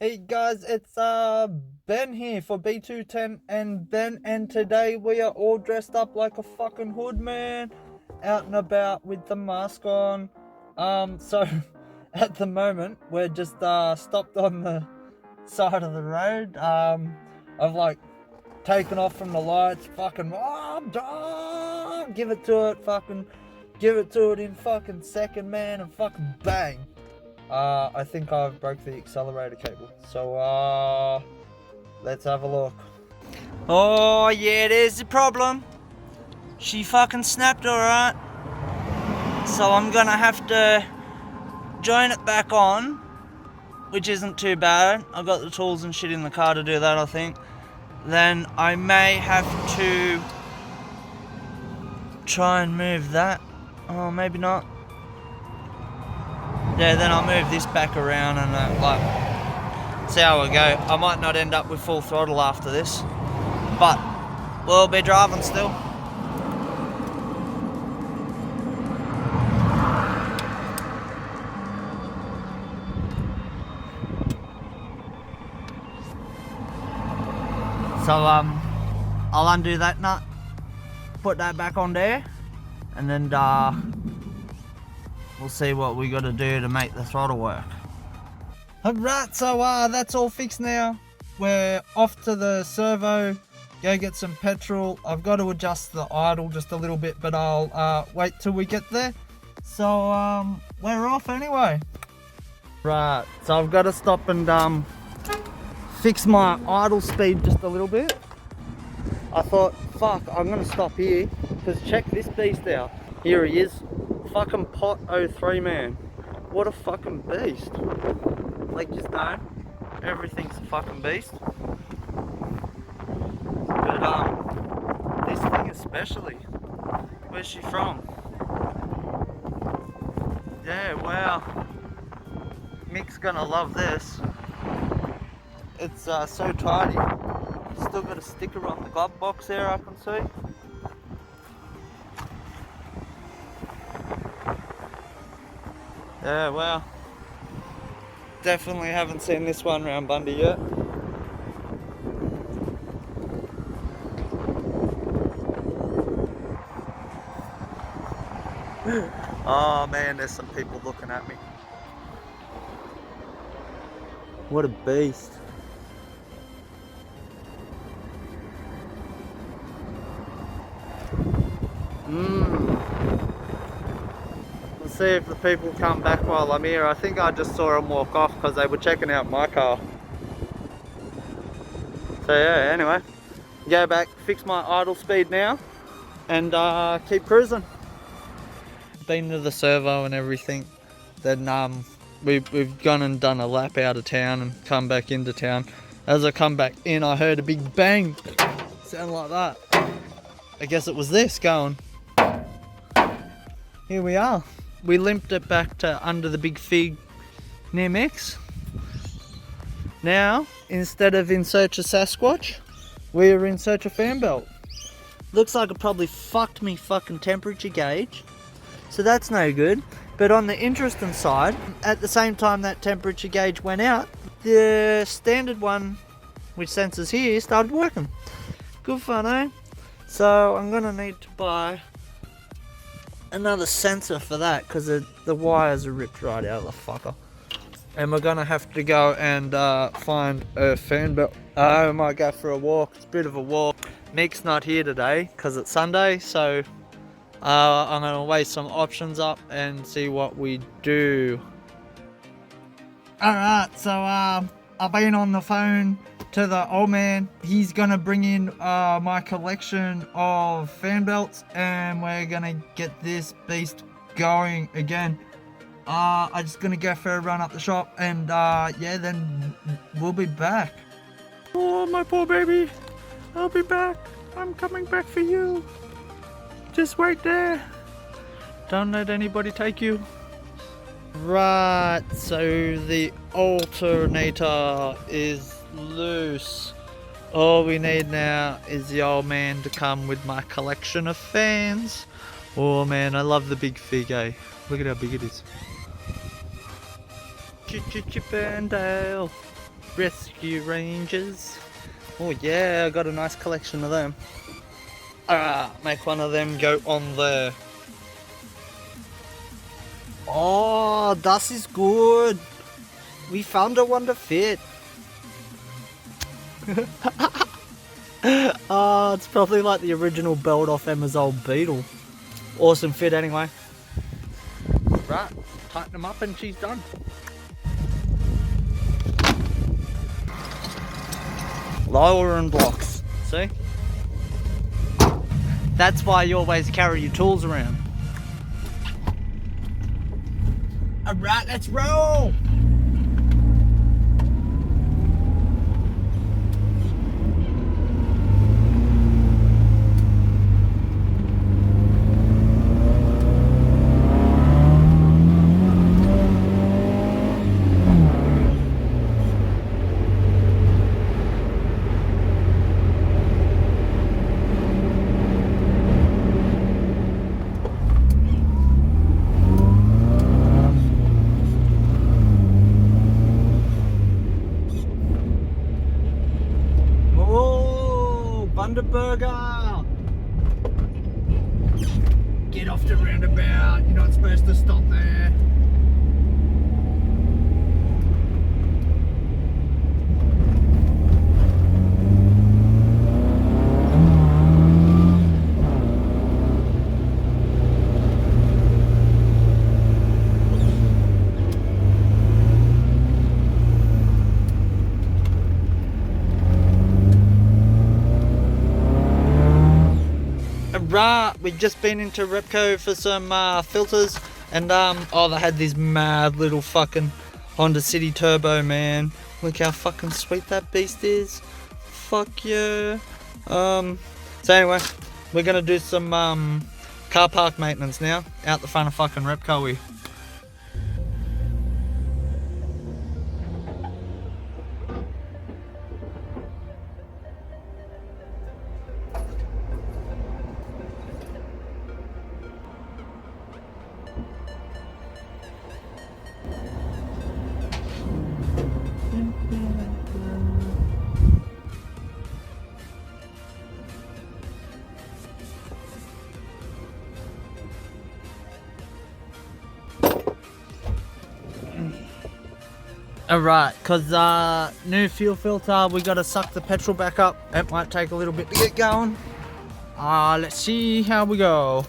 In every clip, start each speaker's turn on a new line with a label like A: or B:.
A: Hey guys, it's Ben here for B210 and Ben, and today we are all dressed up like a fucking hood man, out and about with the mask on. So at the moment we're just stopped on the side of the road. I've like taken off from the lights, fucking give it to it, fucking give it to it in fucking second, man, and fucking bang. I think I've broke the accelerator cable. So, let's have a look.
B: Oh yeah, there's the problem. She fucking snapped, alright. So I'm gonna have to join it back on, which isn't too bad. I've got the tools and shit in the car to do that, I think. Then I may have to try and move that. Oh, maybe not. Yeah, then I'll move this back around and see how we go. I might not end up with full throttle after this, but we'll be driving still. So I'll undo that nut, put that back on there, and then we'll see what we got to do to make the throttle work.
A: Alright, so that's all fixed now. We're off to the servo, go get some petrol. I've got to adjust the idle just a little bit, but I'll wait till we get there. So we're off anyway. Right, so I've got to stop and fix my idle speed just a little bit. I thought, fuck, I'm gonna stop here, because check this beast out. Here he is, fucking Pot 03, man. What a fucking beast. Like, just know, everything's a fucking beast. But this thing especially, where's she from? Yeah, wow. Mick's gonna love this. It's so tidy. Still got a sticker on the glove box there, I can see. Yeah, wow. Definitely haven't seen this one round Bundy yet. Oh man, there's some people looking at me. What a beast. Let's see if the people come back while I'm here. I think I just saw them walk off because they were checking out my car. So yeah, anyway, go back, fix my idle speed now, and keep cruising. Been to the servo and everything. Then we've gone and done a lap out of town and come back into town. As I come back in, I heard a big bang. Sound like that. I guess it was this going. Here we are. We limped it back to under the big fig near Mix. Now, instead of in search of Sasquatch, we're in search of fan belt. Looks like it probably fucked me fucking temperature gauge. So that's no good. But on the interesting side, at the same time that temperature gauge went out, the standard one, which senses here, started working. Good fun, eh? So I'm gonna need to buy another sensor for that, because the wires are ripped right out of the fucker. And we're gonna have to go and find a fan belt. I might go for a walk. It's a bit of a walk. Nick's not here today because it's Sunday, so I'm gonna weigh some options up and see what we do. Alright, so I've been on the phone to the old man. He's gonna bring in my collection of fan belts, and we're gonna get this beast going again. I'm just gonna go for a run up the shop, and yeah, then we'll be back. Oh, my poor baby, I'll be back. I'm coming back for you. Just wait there. Don't let anybody take you. Right, so the alternator is loose. All we need now is the old man to come with my collection of fans. Oh man, I love the big fig, eh? Look at how big it is. Chip and Dale. Rescue Rangers. Oh yeah, I got a nice collection of them. Make one of them go on there. Oh, das is good. We found a one to fit. Oh, it's probably like the original belt off Emma's old Beetle. Awesome fit anyway. Right, tighten them up and she's done. Lowering blocks, see? That's why you always carry your tools around. Alright, let's roll! Bundaberger! Get off the roundabout, you're not supposed to stop there. Right, we've just been into Repco for some filters, and oh, they had this mad little fucking Honda City Turbo, man. Look how fucking sweet that beast is. Fuck yeah. So anyway, we're gonna do some car park maintenance now out the front of fucking Repco here. Alright, cause new fuel filter, we gotta suck the petrol back up. It might take a little bit to get going. Let's see how we go.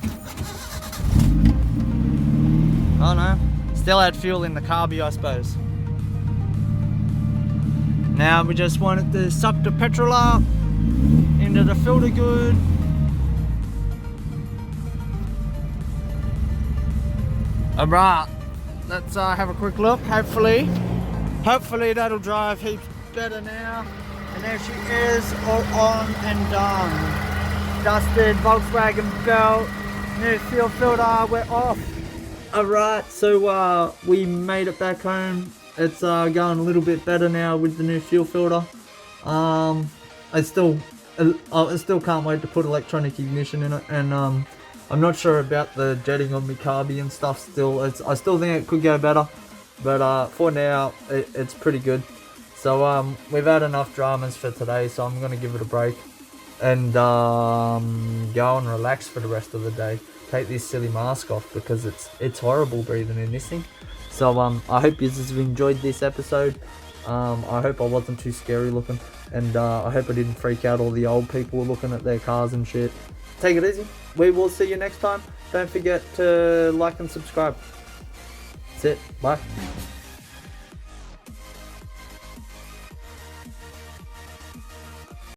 A: Oh no, still had fuel in the carby, I suppose. Now we just wanted to suck the petrol up into the filter good. Alright, let's have a quick look. Hopefully that'll drive heaps better now. And there she is, all on and done. Dusted Volkswagen belt, new fuel filter, we're off. Alright, so we made it back home. It's going a little bit better now with the new fuel filter. I still can't wait to put electronic ignition in it, and I'm not sure about the jetting on my carby and stuff still. I still think it could go better. But for now, it's pretty good. So we've had enough dramas for today, so I'm going to give it a break. And go and relax for the rest of the day. Take this silly mask off because it's horrible breathing in this thing. So I hope you have enjoyed this episode. I hope I wasn't too scary looking. And I hope I didn't freak out all the old people looking at their cars and shit. Take it easy. We will see you next time. Don't forget to like and subscribe. That's it. Bye.